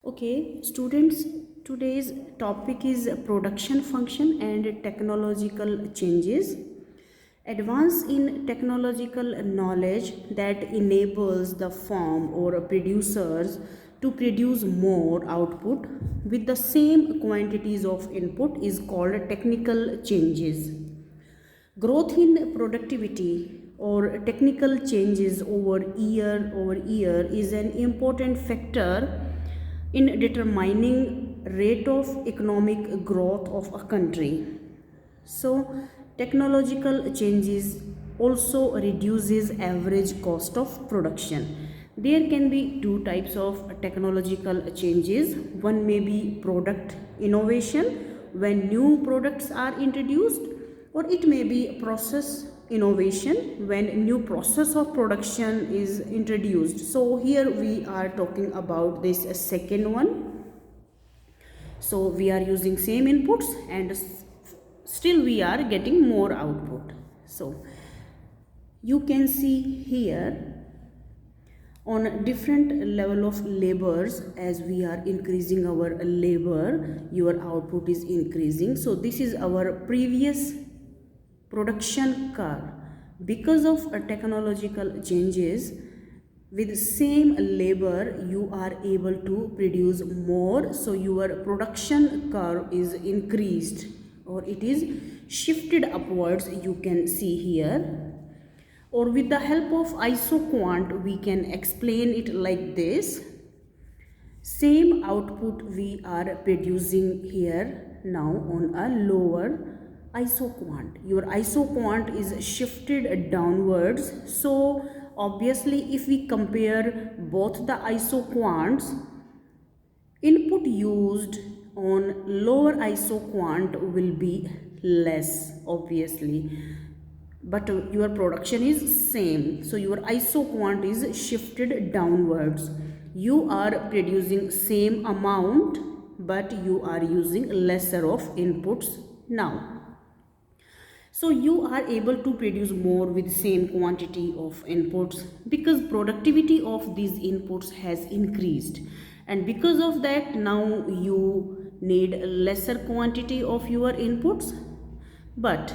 Okay, students, today's topic is production function and technological changes. Advance in technological knowledge that enables the firm or producers to produce more output with the same quantities of input is called technical changes. Growth in productivity or technical changes over year is an important factor in determining rate of economic growth of a country. So technological changes also reduces average cost of production. There can be two types of technological changes. One may be product innovation when new products are introduced, or it may be process innovation when new process of production is introduced. So here we are talking about this second one. So we are using same inputs and still we are getting more output. So you can see here on different level of labors, as we are increasing our labor, your output is increasing. So this is our previous production curve. Because of technological changes, with same labor you are able to produce more, so your production curve is increased or it is shifted upwards, you can see here. Or with the help of isoquant we can explain it like this. Same output we are producing here now on a lower isoquant. Your isoquant is shifted downwards. So obviously if we compare both the isoquants, input used on lower isoquant will be less, obviously, but your production is same, so your isoquant is shifted downwards. You are producing same amount but you are using lesser of inputs now. So you are able to produce more with same quantity of inputs because productivity of these inputs has increased, and because of that now you need lesser quantity of your inputs. But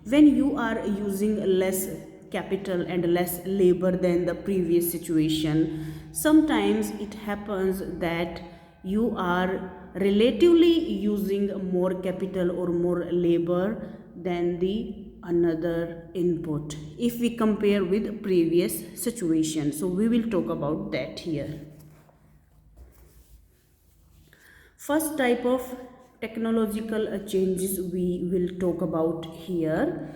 when you are using less capital and less labor than the previous situation, sometimes it happens that you are relatively using more capital or more labor than the another input if we compare with previous situation. So we will talk about that here. First type of technological changes we will talk about here.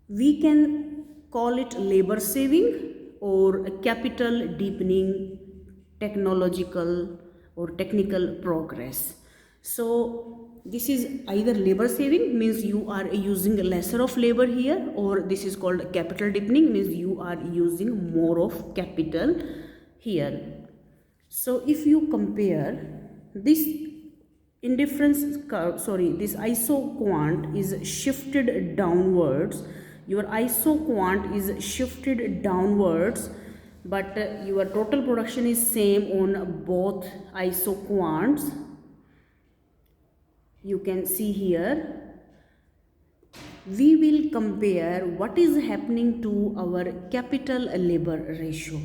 We can call it labor saving or capital deepening technological or technical progress. So this is either labor saving, means you are using lesser of labor here, or this is called capital deepening, means you are using more of capital here. So if you compare this indifference curve, this isoquant is shifted downwards, your isoquant is shifted downwards, but your total production is same on both isoquants. You can see here we will compare what is happening to our capital labor ratio.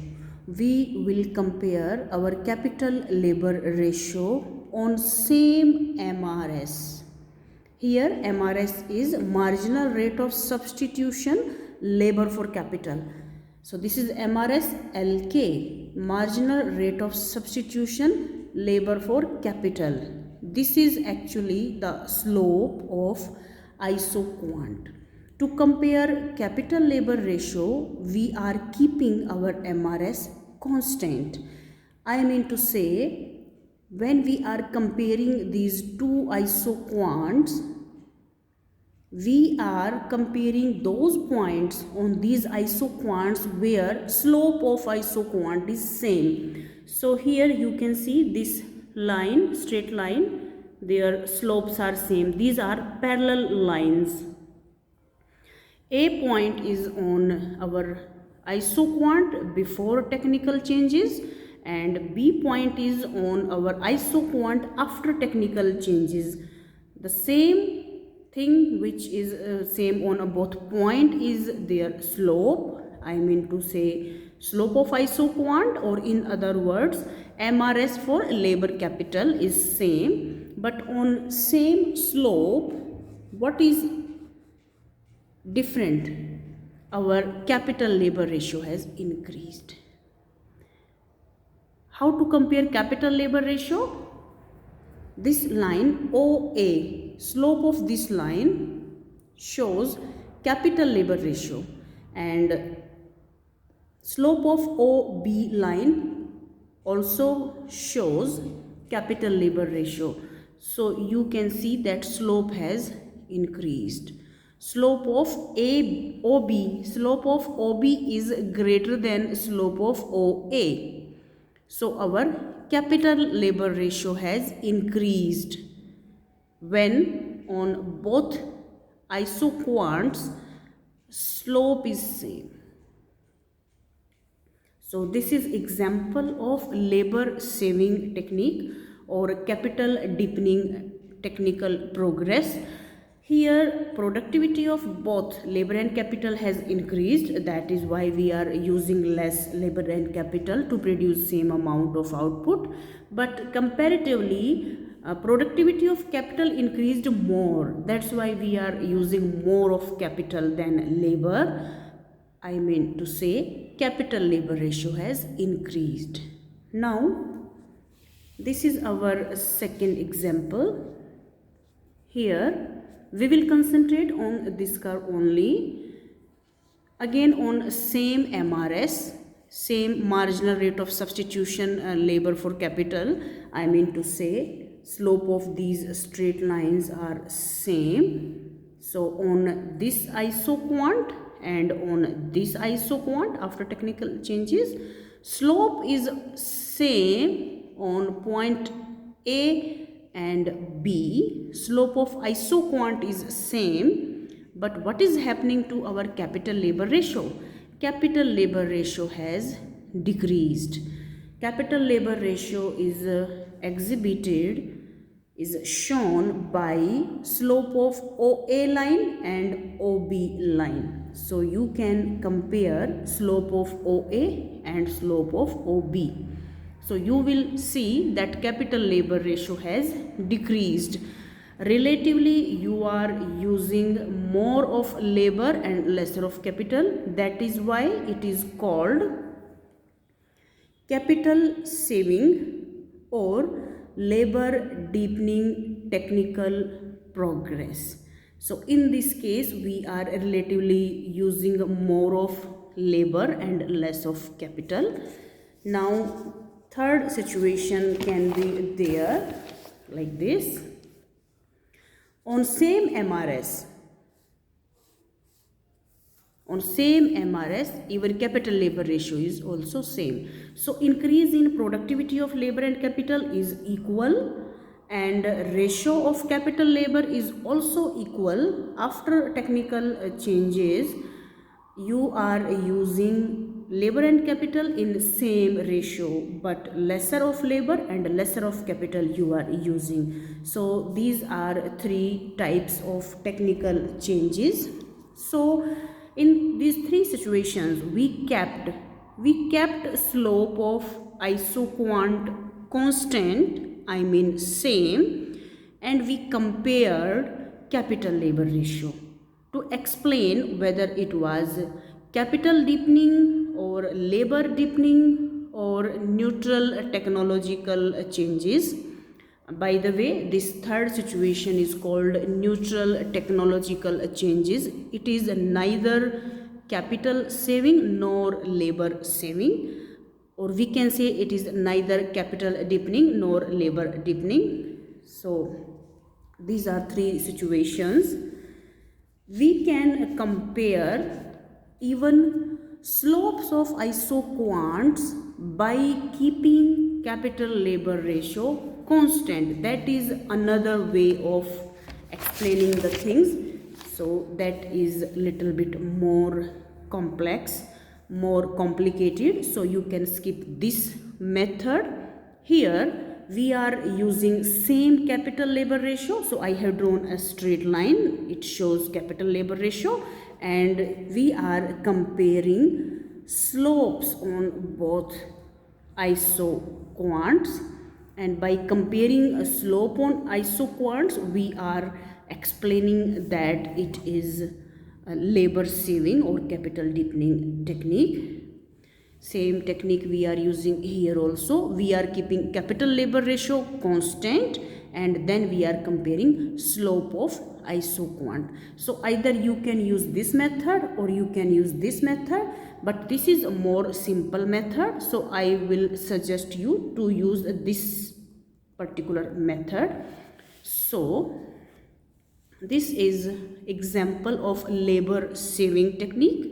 We will compare our capital labor ratio on same MRS. Here MRS is marginal rate of substitution labor for capital. So this is MRS LK, marginal rate of substitution labor for capital. This is actually the slope of isoquant. To compare capital labor ratio, we are keeping our MRS constant. I mean to say, when we are comparing these two isoquants, we are comparing those points on these isoquants where slope of isoquant is same. So here you can see this line, straight line, their slopes are same. These are parallel lines. A point is on our isoquant before technical changes and B point is on our isoquant after technical changes. The same thing which is same on both point is their slope. I mean to say slope of isoquant, or in other words MRS for labor capital is same, but on same slope what is different? Our capital labor ratio has increased. How to compare capital labor ratio? This line OA, slope of this line shows capital labor ratio, and slope of OB line also shows capital labor ratio. So you can see that slope has increased. Slope of OB, slope of OB is greater than slope of OA. So our capital labor ratio has increased when on both isoquants slope is same. So this is example of labor saving technique or capital deepening technical progress. Here productivity of both labor and capital has increased. That is why we are using less labor and capital to produce same amount of output. But comparatively productivity of capital increased more. That's why we are using more of capital than labor. I mean to say capital labor ratio has increased. Now this is our second example. Here we will concentrate on this curve only. Again on same MRS, same marginal rate of substitution labor for capital. I mean to say slope of these straight lines are same. So on this isoquant and on this isoquant after technical changes, slope is same on point A and B. Slope of isoquant is same, but what is happening to our capital labor ratio? Capital labor ratio has decreased. Capital labor ratio is is shown by slope of OA line and OB line. So you can compare slope of OA and slope of OB. So you will see that capital labor ratio has decreased. Relatively you are using more of labor and lesser of capital. That is why it is called capital saving or labor deepening technical progress. So in this case we are relatively using more of labor and less of capital. Now third situation can be there like this. On same MRS, even capital labor ratio is also same. So increase in productivity of labor and capital is equal, and ratio of capital labor is also equal. After technical changes, you are using labor and capital in same ratio, but lesser of labor and lesser of capital you are using. So these are three types of technical changes. So in these three situations we kept slope of isoquant constant, I mean same, and we compared capital labor ratio to explain whether it was capital deepening or labor deepening or neutral technological changes. By the way, this third situation is called neutral technological changes. It is neither capital saving nor labor saving, or we can say it is neither capital deepening nor labor deepening. So these are three situations. We can compare even slopes of isoquants by keeping capital labor ratio constant. That is another way of explaining the things. So that is little bit more complex, more complicated. So you can skip this method. Here we are using same capital labor ratio. So I have drawn a straight line. It shows capital labor ratio, and we are comparing slopes on both isoquants. And by comparing a slope on isoquants, we are explaining that it is a labor saving or capital deepening technique. Same technique we are using here also. We are keeping capital labor ratio constant, and then we are comparing slope of isoquant. So either you can use this method or you can use this method, but this is a more simple method. So I will suggest you to use this particular method. So this is example of labor saving technique.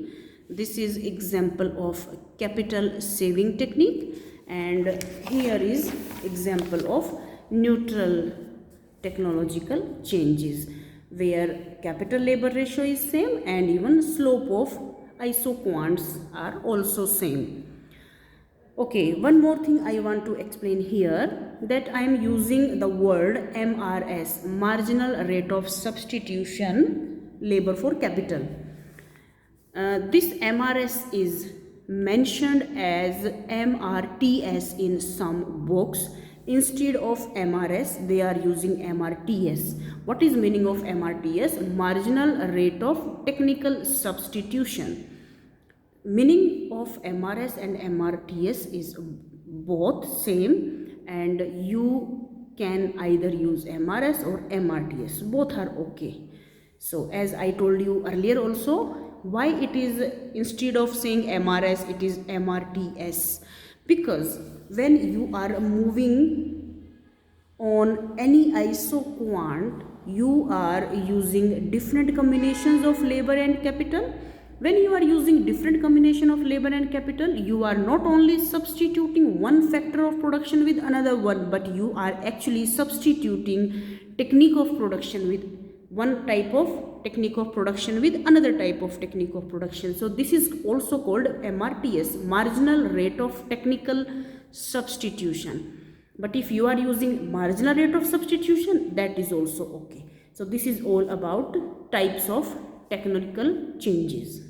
This is example of capital saving technique, and here is example of neutral technological changes where capital labor ratio is same and even slope of isoquants are also same. Okay, one more thing I want to explain here, that I am using the word MRS, marginal rate of substitution labor for capital. This MRS is mentioned as MRTS in some books. Instead of MRS, they are using MRTS. What is meaning of MRTS? Marginal rate of technical substitution. Meaning of MRS and MRTS is both same, and you can either use MRS or MRTS. Both are okay. So as I told you earlier also, why it is instead of saying MRS it is MRTS? Because when you are moving on any isoquant, you are using different combinations of labor and capital. When you are using different combination of labor and capital, you are not only substituting one factor of production with another one, but you are actually substituting technique of production with one type of technique of production with another type of technique of production. So this is also called MRTS, marginal rate of technical substitution. But if you are using marginal rate of substitution, that is also okay. So this is all about types of technical changes.